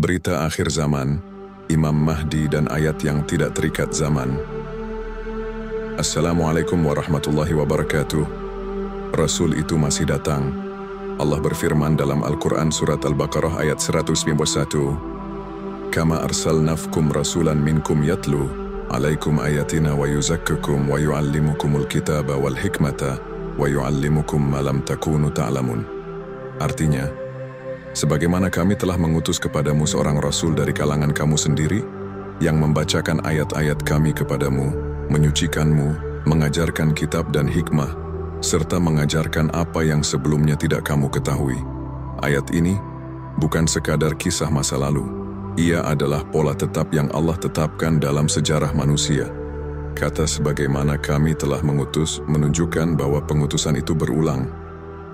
berita akhir zaman, Imam Mahdi dan ayat yang tidak terikat zaman. Assalamualaikum warahmatullahi wabarakatuh. Rasul itu masih datang. Allah berfirman dalam Al-Quran surat Al-Baqarah ayat 191, Kama arsalnafkum rasulan minkum yatlu alaikum ayatina wa yuzakkukum wa yuallimukumul kitaba wal hikmata wa yuallimukum ma lam takunu ta'lamun. Artinya, sebagaimana kami telah mengutus kepadamu seorang rasul dari kalangan kamu sendiri, yang membacakan ayat-ayat kami kepadamu, menyucikanmu, mengajarkan kitab dan hikmah, serta mengajarkan apa yang sebelumnya tidak kamu ketahui. Ayat ini bukan sekadar kisah masa lalu. Ia adalah pola tetap yang Allah tetapkan dalam sejarah manusia. Kata sebagaimana kami telah mengutus menunjukkan bahwa pengutusan itu berulang,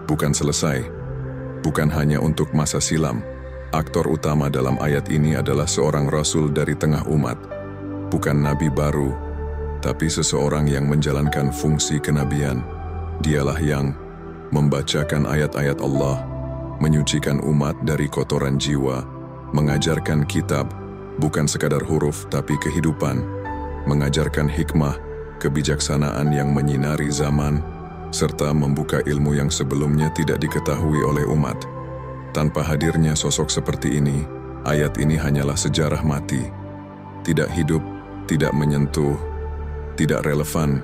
bukan selesai. Bukan hanya untuk masa silam. Aktor utama dalam ayat ini adalah seorang rasul dari tengah umat. Bukan nabi baru, tapi seseorang yang menjalankan fungsi kenabian. Dialah yang membacakan ayat-ayat Allah, menyucikan umat dari kotoran jiwa, mengajarkan kitab, bukan sekadar huruf tapi kehidupan, mengajarkan hikmah, kebijaksanaan yang menyinari zaman, serta membuka ilmu yang sebelumnya tidak diketahui oleh umat. Tanpa hadirnya sosok seperti ini, ayat ini hanyalah sejarah mati. Tidak hidup, tidak menyentuh, tidak relevan.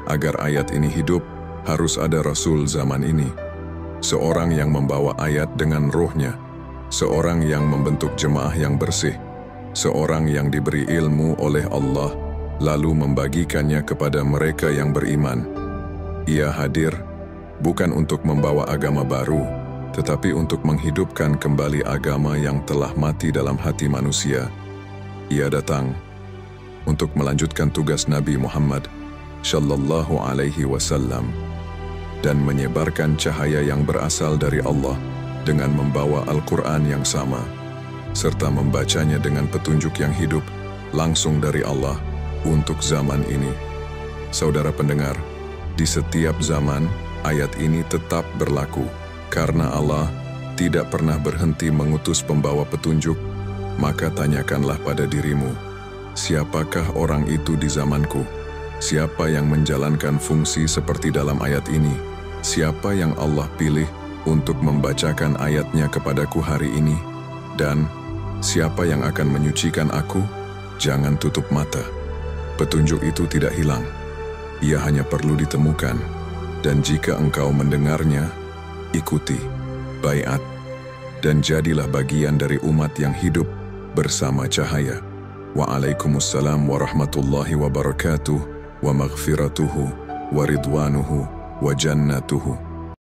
Agar ayat ini hidup, harus ada Rasul zaman ini. Seorang yang membawa ayat dengan rohnya, seorang yang membentuk jemaah yang bersih, seorang yang diberi ilmu oleh Allah, lalu membagikannya kepada mereka yang beriman. Ia hadir bukan untuk membawa agama baru, tetapi untuk menghidupkan kembali agama yang telah mati dalam hati manusia. Ia datang untuk melanjutkan tugas Nabi Muhammad Shallallahu Alaihi Wasallam dan menyebarkan cahaya yang berasal dari Allah dengan membawa Al-Quran yang sama, serta membacanya dengan petunjuk yang hidup langsung dari Allah untuk zaman ini. Saudara pendengar, di setiap zaman, ayat ini tetap berlaku, karena Allah tidak pernah berhenti mengutus pembawa petunjuk. Maka tanyakanlah pada dirimu, siapakah orang itu di zamanku? Siapa yang menjalankan fungsi seperti dalam ayat ini? Siapa yang Allah pilih untuk membacakan ayatnya kepadaku hari ini? Dan siapa yang akan menyucikan aku? Jangan tutup mata. Petunjuk itu tidak hilang. Ia hanya perlu ditemukan, dan jika engkau mendengarnya, ikuti, baiat, dan jadilah bagian dari umat yang hidup bersama cahaya. Waalaikumsalam warahmatullahi wabarakatuh, wa maghfiratuhu, wa ridwanuhu, wa jannatuhu.